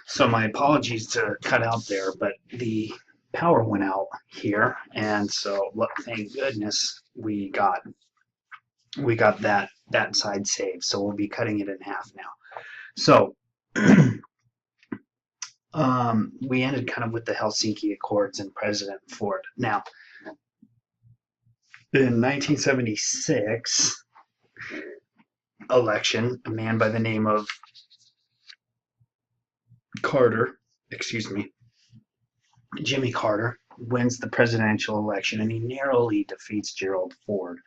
So my apologies to cut out there, but the power went out here, and so thank goodness we got that side saved. So we'll be cutting it in half now. So we ended kind of with the Helsinki Accords and President Ford. Now, in 1976 election, a man by the name of Carter, excuse me, Jimmy Carter wins the presidential election, and he narrowly defeats Gerald Ford.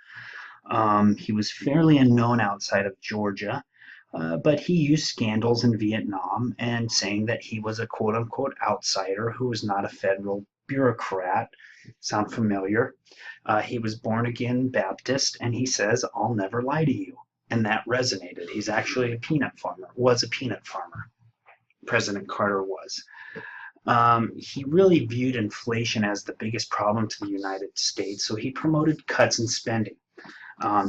He was fairly unknown outside of Georgia, but he used scandals in Vietnam and saying that he was a quote unquote outsider who was not a federal bureaucrat. Sound familiar? He was born again Baptist, and he says, "I'll never lie to you." And that resonated. He's actually a peanut farmer, was a peanut farmer. President Carter was. He really viewed inflation as the biggest problem to the United States, so he promoted cuts in spending.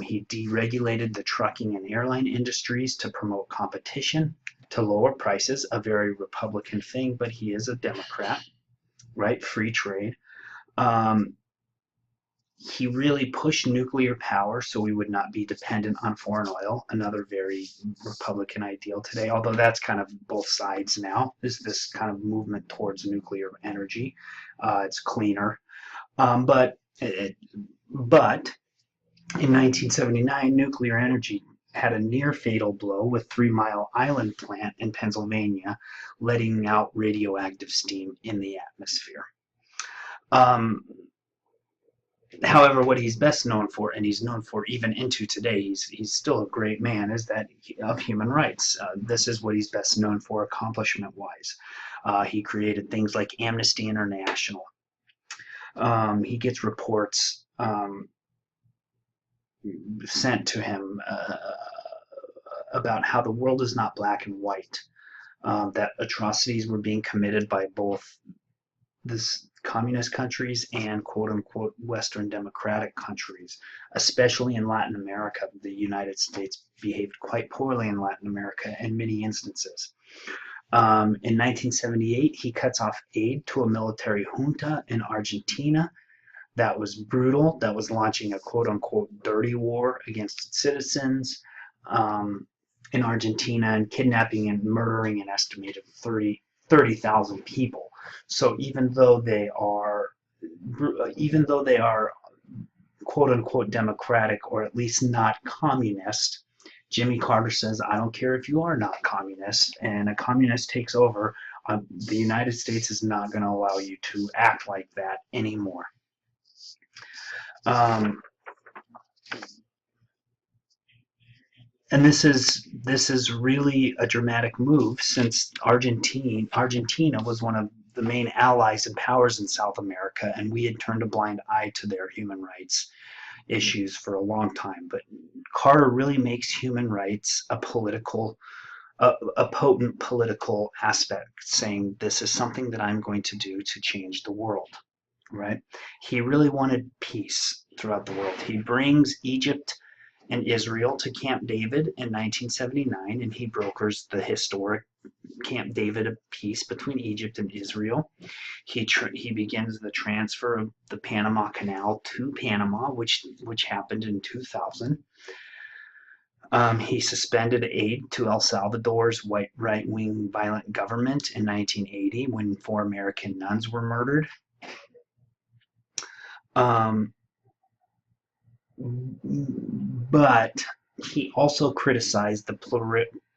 He deregulated the trucking and airline industries to promote competition, to lower prices, a very Republican thing, but he is a Democrat, right? Free trade. He really pushed nuclear power so we would not be dependent on foreign oil, another very Republican ideal today, although that's kind of both sides now, is this kind of movement towards nuclear energy. It's cleaner. But in 1979, nuclear energy had a near fatal blow with 3 Mile Island plant in Pennsylvania, letting out radioactive steam in the atmosphere. However, what he's best known for, and he's known for even into today, he's still a great man, is that of human rights. This is what he's best known for accomplishment-wise. He created things like Amnesty International. He gets reports sent to him about how the world is not black and white, that atrocities were being committed by both this communist countries and quote unquote Western democratic countries, especially in Latin America. The United States behaved quite poorly in Latin America in many instances. In 1978, he cuts off aid to a military junta in Argentina that was brutal, that was launching a quote unquote dirty war against its citizens in Argentina, and kidnapping and murdering an estimated 30,000 people. So even though they are quote unquote democratic, or at least not communist, Jimmy Carter says, "I don't care if you are not communist, and a communist takes over, the United States is not going to allow you to act like that anymore." And this is really a dramatic move, since Argentina was one of the main allies and powers in South America, and we had turned a blind eye to their human rights issues for a long time. But Carter really makes human rights a potent political aspect, saying this is something that I'm going to do to change the world. Right? He really wanted peace throughout the world. He brings Egypt and Israel to Camp David in 1979, and he brokers the historic Camp David peace between Egypt and Israel. He begins the transfer of the Panama Canal to Panama, which happened in 2000. He suspended aid to El Salvador's right-wing violent government in 1980 when 4 American nuns were murdered. But he also criticized the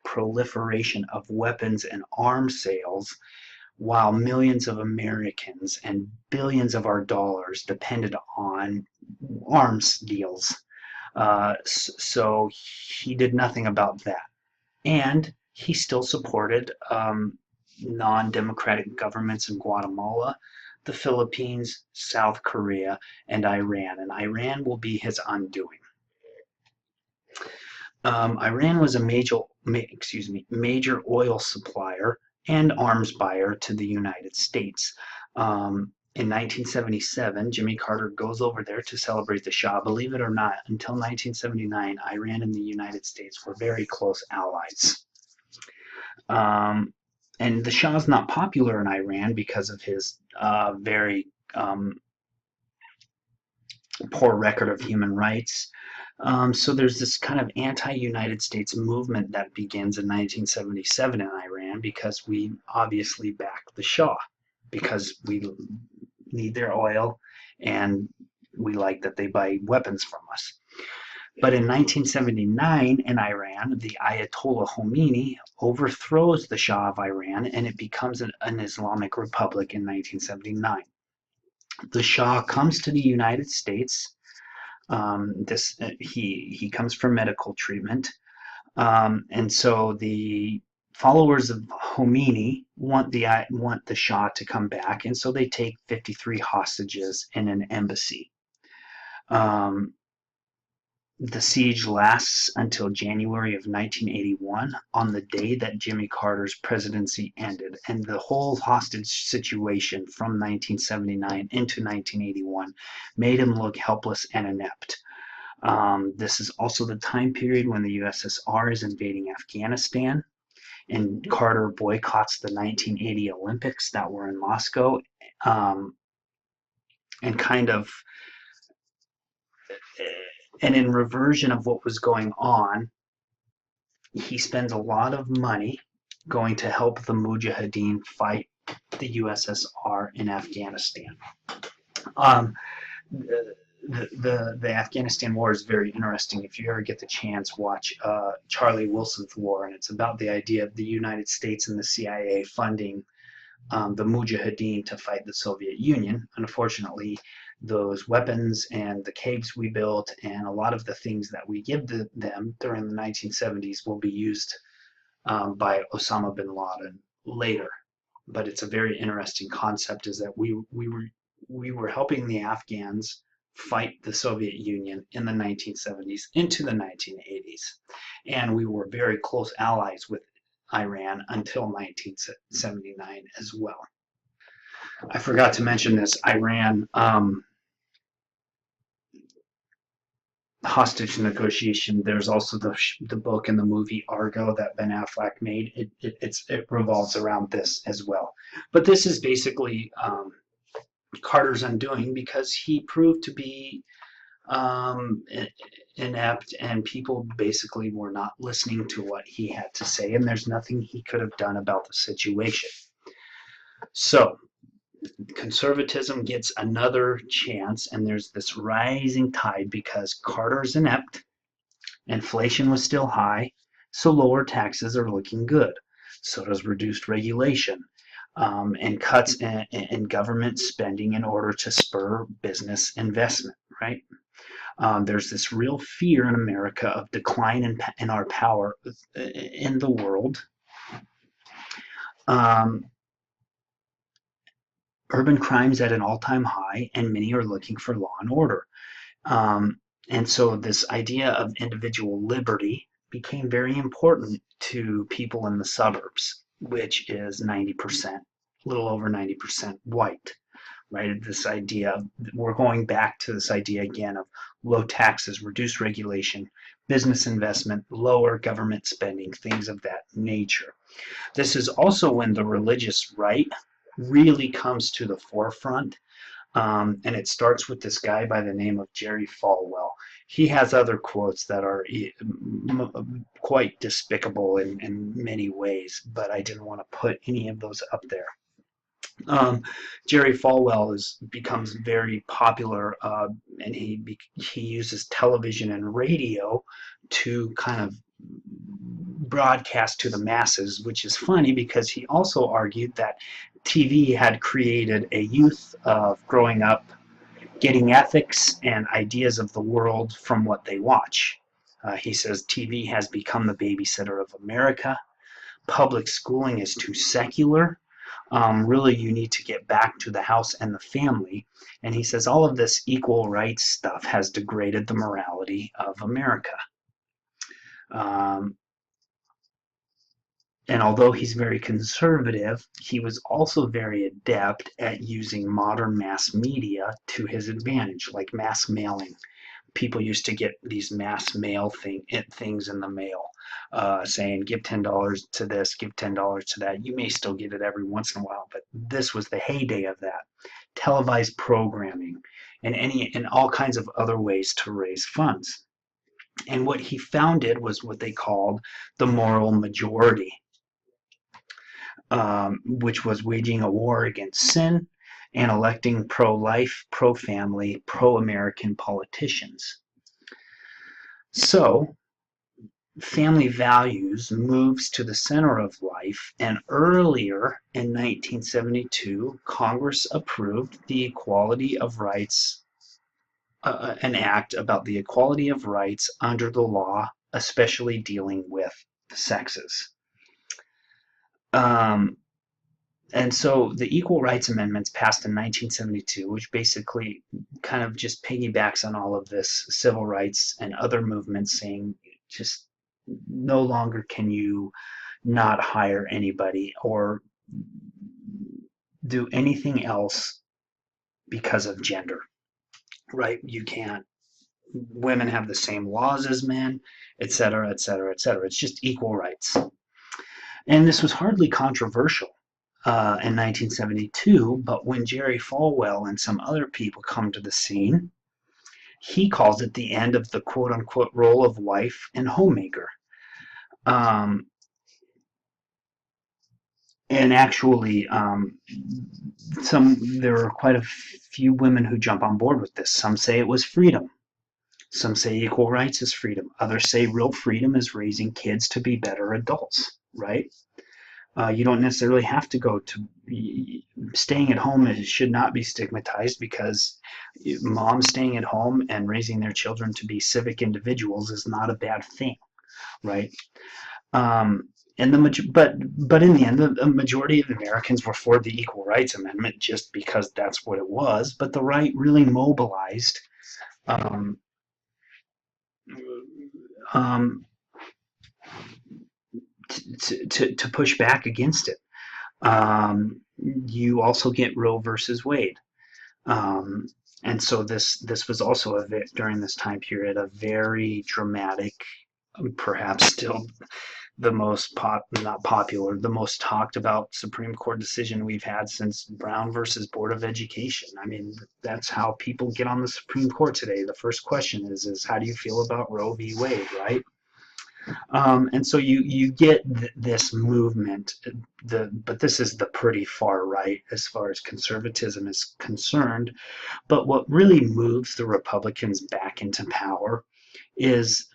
proliferation of weapons and arms sales, while millions of Americans and billions of our dollars depended on arms deals. So he did nothing about that. And he still supported non-democratic governments in Guatemala, the Philippines, South Korea, and Iran. And Iran will be his undoing. Iran was a major oil supplier and arms buyer to the United States. In 1977, Jimmy Carter goes over there to celebrate the Shah. Believe it or not, until 1979, Iran and the United States were very close allies. and the Shah's not popular in Iran because of his very poor record of human rights. So there's this kind of anti-United States movement that begins in 1977 in Iran because we obviously back the Shah because we need their oil and we like that they buy weapons from us. But in 1979 in Iran, the Ayatollah Khomeini overthrows the Shah of Iran and it becomes an Islamic republic in 1979. The Shah comes to the United States. He comes for medical treatment, and so the followers of Khomeini want the Shah to come back, and so they take 53 hostages in an embassy. The siege lasts until January of 1981, on the day that Jimmy Carter's presidency ended, and the whole hostage situation from 1979 into 1981 made him look helpless and inept. This is also the time period when the USSR is invading Afghanistan, and Carter boycotts the 1980 Olympics that were in Moscow, and kind of and in reversion of what was going on, he spends a lot of money going to help the Mujahideen fight the USSR in Afghanistan. The Afghanistan war is very interesting. If you ever get the chance, watch Charlie Wilson's War, and it's about the idea of the United States and the CIA funding the Mujahideen to fight the Soviet Union. Unfortunately, those weapons and the caves we built and a lot of the things that we give them during the 1970s will be used by Osama bin Laden later. But it's a very interesting concept, is that we were helping the Afghans fight the Soviet Union in the 1970s into the 1980s, and we were very close allies with Iran until 1979 as well. I forgot to mention this Iran hostage negotiation. There's also the book and the movie Argo that Ben Affleck made. It revolves around this as well. But this is basically Carter's undoing because he proved to be inept, and people basically were not listening to what he had to say, and there's nothing he could have done about the situation. So conservatism gets another chance, and there's this rising tide because Carter's inept, inflation was still high, so lower taxes are looking good. So does reduced regulation and cuts in government spending in order to spur business investment, right? There's this real fear in America of decline in our power in the world. Urban crime's at an all-time high, and many are looking for law and order. And so this idea of individual liberty became very important to people in the suburbs, which is 90%, a little over 90% white, right? This idea, we're going back to this idea again of low taxes, reduced regulation, business investment, lower government spending, things of that nature. This is also when the religious right really comes to the forefront, and it starts with this guy by the name of Jerry Falwell. He has other quotes that are quite despicable in many ways, but I didn't want to put any of those up there. Jerry Falwell becomes very popular, and he uses television and radio to kind of broadcast to the masses, which is funny because he also argued that TV had created a youth of growing up getting ethics and ideas of the world from what they watch. He says TV has become the babysitter of America. Public schooling is too secular. Really, you need to get back to the house and the family. And he says all of this equal rights stuff has degraded the morality of America. And although he's very conservative, he was also very adept at using modern mass media to his advantage, like mass mailing. People used to get these mass mail things in the mail. saying give $10 to this, give $10 to that. You may still get it every once in a while, but this was the heyday of that. Televised programming and all kinds of other ways to raise funds. And what he founded was what they called the moral majority, which was waging a war against sin and electing pro-life, pro-family, pro-American politicians. So family values moves to the center of life, and earlier in 1972, Congress approved the Equality of Rights, an act about the equality of rights under the law, especially dealing with the sexes. And so the Equal Rights Amendments passed in 1972, which basically kind of just piggybacks on all of this civil rights and other movements saying just no longer can you not hire anybody or do anything else because of gender, right? You can't. Women have the same laws as men, et cetera, et cetera, et cetera. It's just equal rights. And this was hardly controversial in 1972, but when Jerry Falwell and some other people come to the scene, he calls it the end of the quote-unquote role of wife and homemaker. And actually, there are quite a few women who jump on board with this. Some say it was freedom. Some say equal rights is freedom. Others say real freedom is raising kids to be better adults, right? You don't necessarily have to go to staying at home. It should not be stigmatized because moms staying at home and raising their children to be civic individuals is not a bad thing, right? But in the end, the majority of Americans were for the Equal Rights Amendment just because that's what it was. But the right really mobilized to push back against it. You also get Roe versus Wade. And so this was also during this time period a very dramatic, perhaps still the most not popular, the most talked about Supreme Court decision we've had since Brown versus Board of Education. I mean, that's how people get on the Supreme Court today. The first question is how do you feel about Roe v. Wade, right? And so you get this movement, but this is the pretty far right as far as conservatism is concerned. But what really moves the Republicans back into power is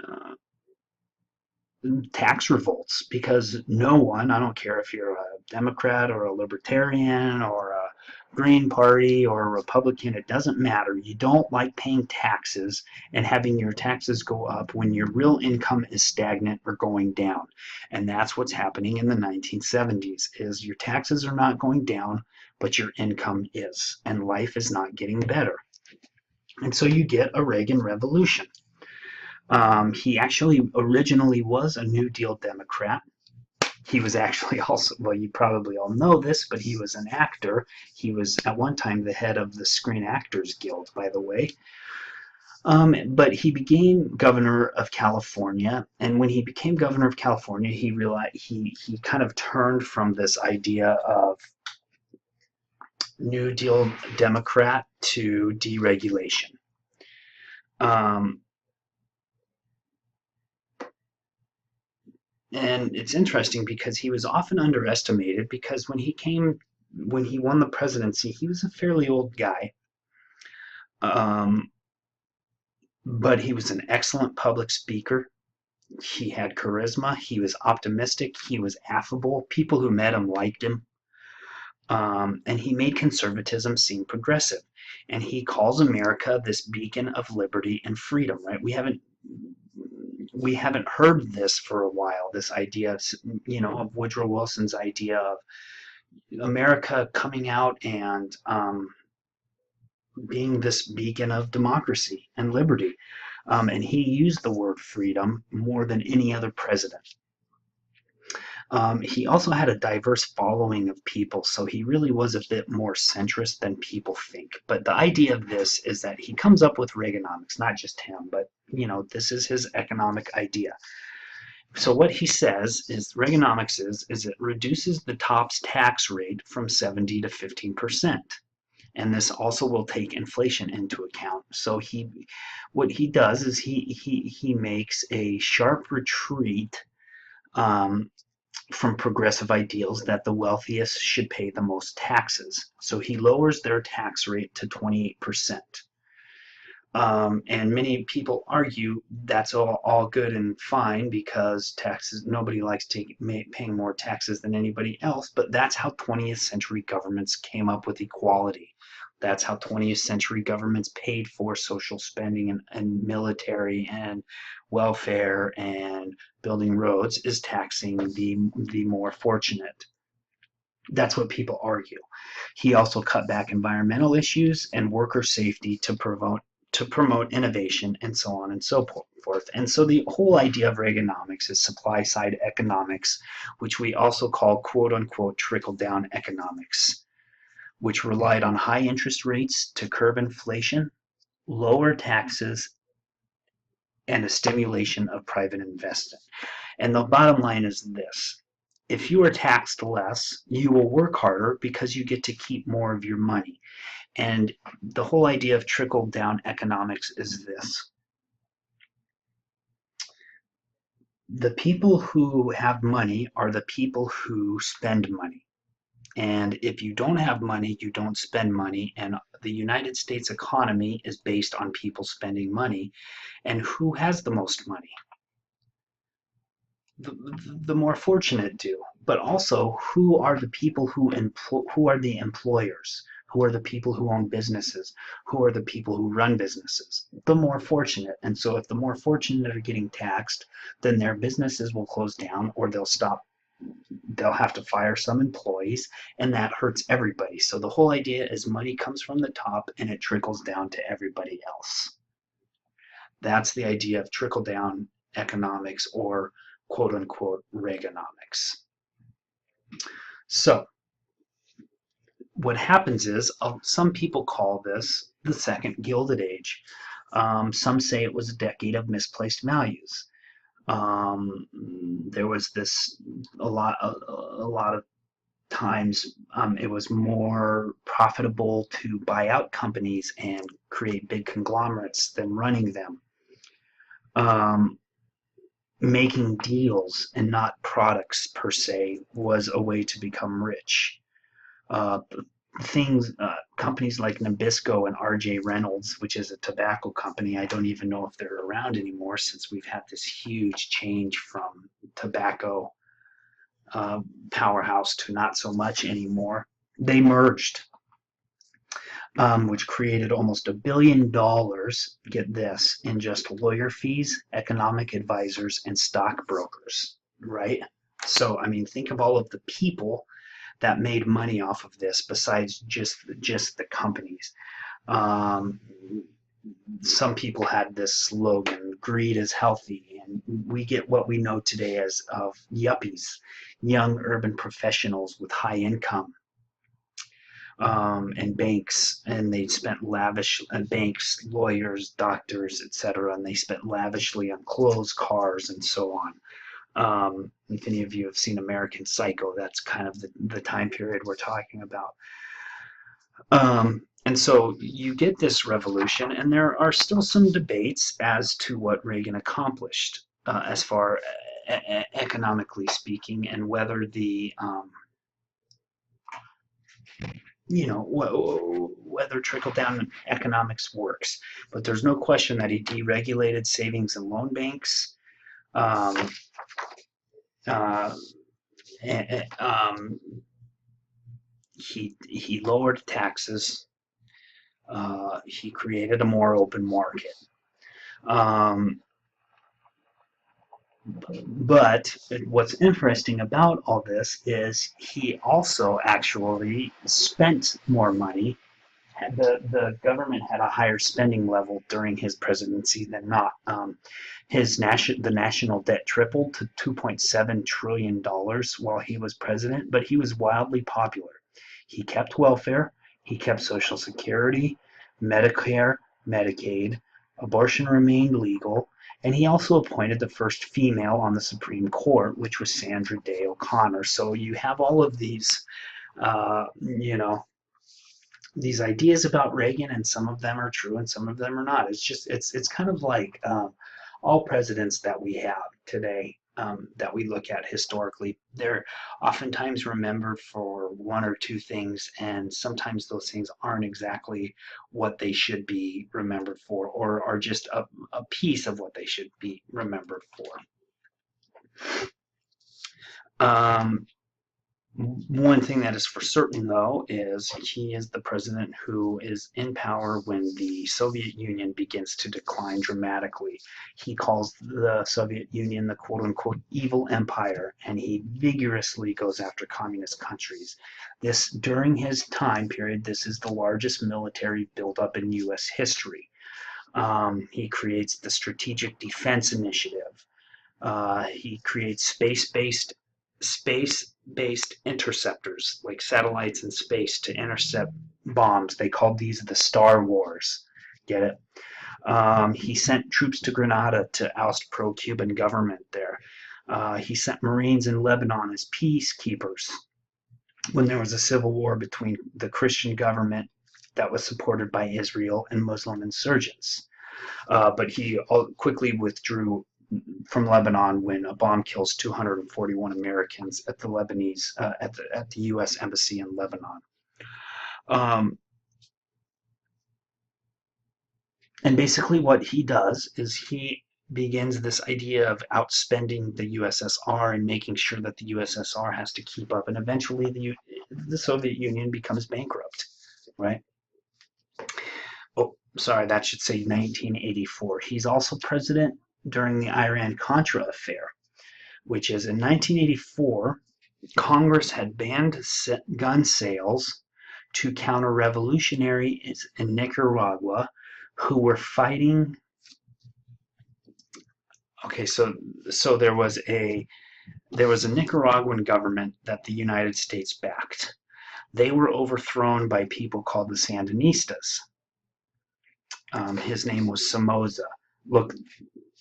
tax revolts, because no one, I don't care if you're a Democrat or a Libertarian or a Green Party or a Republican, it doesn't matter. You don't like paying taxes and having your taxes go up when your real income is stagnant or going down. And that's what's happening in the 1970s, is your taxes are not going down, but your income is, and life is not getting better. And so you get a Reagan revolution. He actually originally was a New Deal Democrat. He was actually also, well, you probably all know this, but he was an actor. He was at one time the head of the Screen Actors Guild, by the way. But he became governor of California, and when he became governor of California, he realized he kind of turned from this idea of New Deal Democrat to deregulation. And it's interesting because he was often underestimated, because when he won the presidency, he was a fairly old guy. But he was an excellent public speaker. He had charisma. He was optimistic. He was affable. People who met him liked him. And he made conservatism seem progressive. And he calls America this beacon of liberty and freedom, right? We haven't heard this for a while, this idea of, of Woodrow Wilson's idea of America coming out and being this beacon of democracy and liberty. And he used the word freedom more than any other president. He also had a diverse following of people, so he really was a bit more centrist than people think. But the idea of this is that he comes up with Reaganomics, not just him, but this is his economic idea. So what he says is Reaganomics is it reduces the top's tax rate from 70 to 15%. And this also will take inflation into account. So what he does is he makes a sharp retreat um, from progressive ideals that the wealthiest should pay the most taxes. So he lowers their tax rate to 28%. And many people argue that's all good and fine because taxes, nobody likes paying more taxes than anybody else, but that's how 20th century governments came up with equality. That's how 20th century governments paid for social spending and military and welfare and building roads, is taxing the more fortunate. That's what people argue. He also cut back environmental issues and worker safety to promote innovation and so on and so forth. And so the whole idea of Reaganomics is supply side economics, which we also call quote unquote trickle down economics, which relied on high interest rates to curb inflation, lower taxes, and a stimulation of private investment. And the bottom line is this: if you are taxed less, you will work harder because you get to keep more of your money. And the whole idea of trickle down economics is this: the people who have money are the people who spend money. And if you don't have money, you don't spend money. And the United States economy is based on people spending money. And who has the most money? The more fortunate do. But also, who are the people who are the employers? Who are the people who own businesses? Who are the people who run businesses? The more fortunate. And so if the more fortunate are getting taxed, then their businesses will close down or they'll have to fire some employees, and that hurts everybody. So the whole idea is money comes from the top and it trickles down to everybody else. That's the idea of trickle down economics, or quote unquote Reaganomics. So what happens is some people call this the second Gilded Age. Some say it was a decade of misplaced values. There was a lot of times it was more profitable to buy out companies and create big conglomerates than running them. Making deals and not products per se was a way to become rich. Uh, Companies like Nabisco and R.J. Reynolds, which is a tobacco company, I don't even know if they're around anymore since we've had this huge change from tobacco powerhouse to not so much anymore. They merged, which created almost $1 billion, get this, in just lawyer fees, economic advisors, and stockbrokers, right? So, I mean, think of all of the people that made money off of this besides just the companies. Um, some people had this slogan, greed is healthy, and we get what we know today as of yuppies, young urban professionals with high income, and banks, and they spent lavish banks, lawyers, doctors, etc., and they spent lavishly on clothes, cars, and so on. If any of you have seen American Psycho, that's kind of the time period we're talking about. And so you get this revolution, and there are still some debates as to what Reagan accomplished, as far economically speaking, and whether whether trickle down economics works. But there's no question that he deregulated savings and loan banks. Um, uh, um, he lowered taxes. He created a more open market. Um, but what's interesting about all this is he also actually spent more money. The government had a higher spending level during his presidency than not. The national debt tripled to $2.7 trillion while he was president, but he was wildly popular. He kept welfare, he kept Social Security, Medicare, Medicaid, Abortion remained legal, and he also appointed the first female on the Supreme Court, which was Sandra Day O'Connor. So you have all of these, you know, these ideas about Reagan, and some of them are true and some of them are not. It's kind of like all presidents that we have today, that we look at historically. They're oftentimes remembered for one or two things, and sometimes those things aren't exactly what they should be remembered for, or are just a piece of what they should be remembered for. Um, One thing that is for certain, though, is he is the president who is in power when the Soviet Union begins to decline dramatically. He calls the Soviet Union the quote-unquote evil empire, and he vigorously goes after communist countries. This, during his time period, this is the largest military buildup in U.S. history. He creates the Strategic Defense Initiative. He creates space-based interceptors, like satellites in space, to intercept bombs. They called these the Star Wars. Get it? He sent troops to Grenada to oust pro-Cuban government there. He sent Marines in Lebanon as peacekeepers when there was a civil war between the Christian government that was supported by Israel and Muslim insurgents. But he quickly withdrew from Lebanon when a bomb kills 241 Americans at the Lebanese at the U.S. embassy in Lebanon. And basically, what he does is he begins this idea of outspending the USSR and making sure that the USSR has to keep up, and eventually the Soviet Union becomes bankrupt, right? Oh, sorry, that should say 1984. He's also president during the Iran-Contra affair, which is in 1984, Congress had banned gun sales to counter-revolutionaries in Nicaragua who were fighting. Okay, so there was a Nicaraguan government that the United States backed. They were overthrown by people called the Sandinistas. His name was Somoza.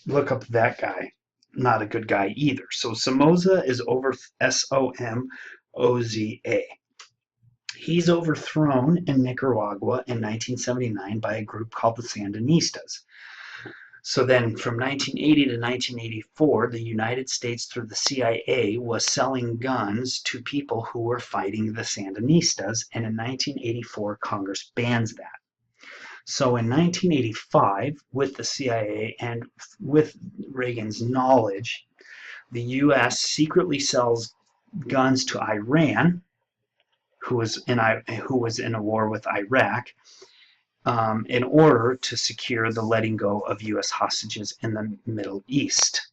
Look up that guy. Not a good guy either. So Somoza is over Somoza. He's overthrown in Nicaragua in 1979 by a group called the Sandinistas. So then from 1980 to 1984, the United States through the CIA was selling guns to people who were fighting the Sandinistas, and in 1984, Congress bans that. So in 1985, with the CIA and with Reagan's knowledge, the U.S. secretly sells guns to Iran, who was in a war with Iraq, in order to secure the letting go of U.S. hostages in the Middle East.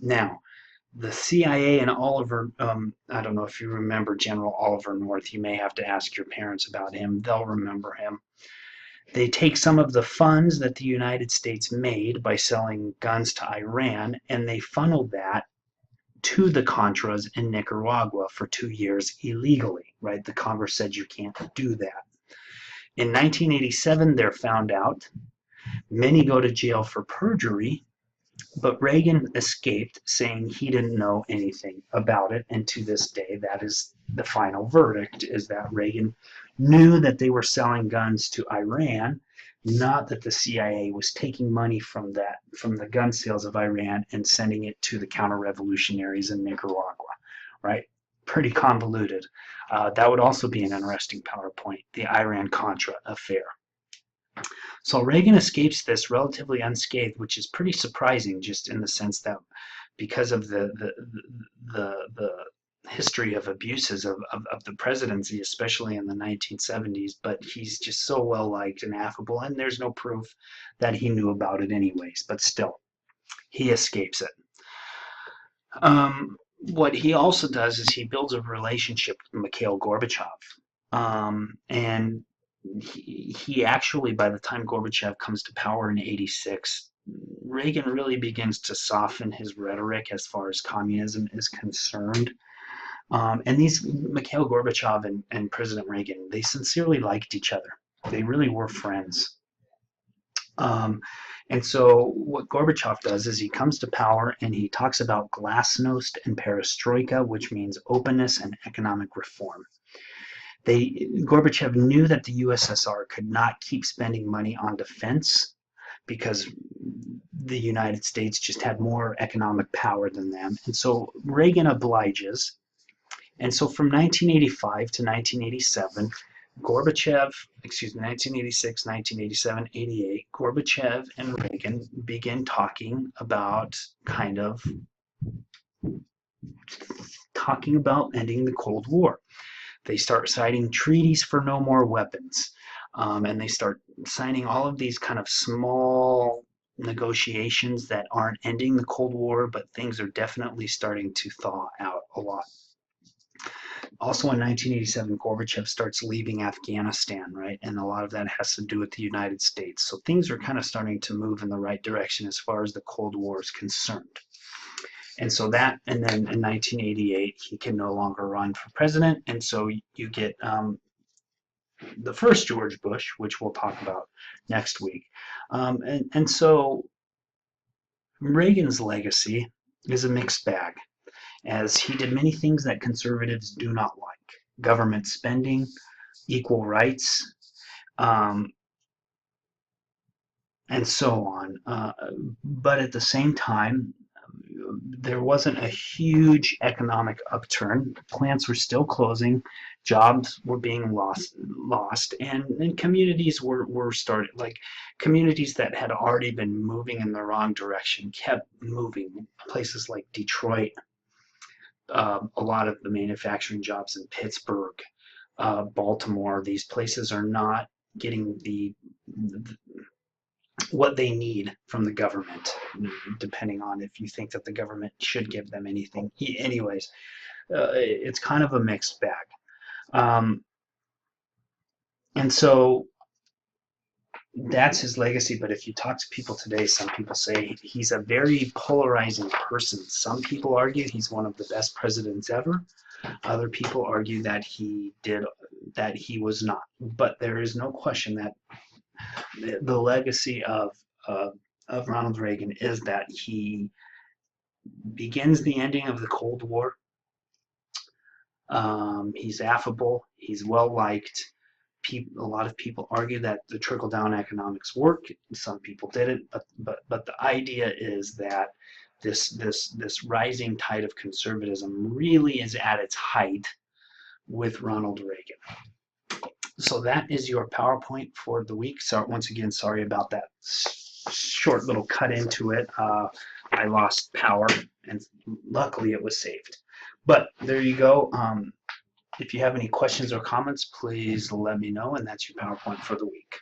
Now, the CIA and Oliver, I don't know if you remember General Oliver North. You may have to ask your parents about him. They'll remember him. They take some of the funds that the United States made by selling guns to Iran, and they funneled that to the Contras in Nicaragua for 2 years illegally, right? The Congress said you can't do that. In 1987, they're found out. Many go to jail for perjury, but Reagan escaped, saying he didn't know anything about it. And to this day, that is the final verdict, is that Reagan knew that they were selling guns to Iran, not that the CIA was taking money from the gun sales of Iran and sending it to the counter-revolutionaries in Nicaragua, right? Pretty convoluted. That would also be an interesting PowerPoint, the Iran-Contra affair. So Reagan escapes this relatively unscathed, which is pretty surprising, just in the sense that because of the history of abuses of the presidency, especially in the 1970s, but he's just so well liked and affable, and there's no proof that he knew about it anyways, but still, he escapes it. What he also does is he builds a relationship with Mikhail Gorbachev, and he actually, by the time Gorbachev comes to power in '86, Reagan really begins to soften his rhetoric as far as communism is concerned. And these Mikhail Gorbachev and President Reagan, they sincerely liked each other. They really were friends. Um, and so what Gorbachev does is he comes to power and he talks about glasnost and perestroika, which means openness and economic reform. Gorbachev knew that the USSR could not keep spending money on defense because the United States just had more economic power than them. And so Reagan obliges. And so from 1985 to 1987, Gorbachev, excuse me, 1986, 1987, 88, Gorbachev and Reagan begin talking about ending the Cold War. They start signing treaties for no more weapons. And they start signing all of these kind of small negotiations that aren't ending the Cold War, but things are definitely starting to thaw out a lot. Also in 1987, Gorbachev starts leaving Afghanistan, right? And a lot of that has to do with the United States. So things are kind of starting to move in the right direction as far as the Cold War is concerned. And so that, and then in 1988, he can no longer run for president. And so you get the first George Bush, which we'll talk about next week. And so Reagan's legacy is a mixed bag, as he did many things that conservatives do not like: government spending, equal rights, um, and so on. But at the same time, there wasn't a huge economic upturn. Plants were still closing, jobs were being lost, and communities were started. Like communities that had already been moving in the wrong direction kept moving. Places like Detroit, a lot of the manufacturing jobs in Pittsburgh, Baltimore, these places are not getting what they need from the government, depending on if you think that the government should give them anything. Anyways, it's kind of a mixed bag. Um, and so that's his legacy. But if you talk to people today, some people say he's a very polarizing person. Some people argue he's one of the best presidents ever. Other people argue that he was not. But there is no question that the legacy of Ronald Reagan is that he begins the ending of the Cold War. He's affable. He's well liked. A lot of people argue that the trickle down economics work. Some people didn't, but the idea is that this rising tide of conservatism really is at its height with Ronald Reagan. So that is your PowerPoint for the week. So once again, sorry about that short little cut into it. I lost power, and luckily it was saved. But there you go. If you have any questions or comments, please let me know, and that's your PowerPoint for the week.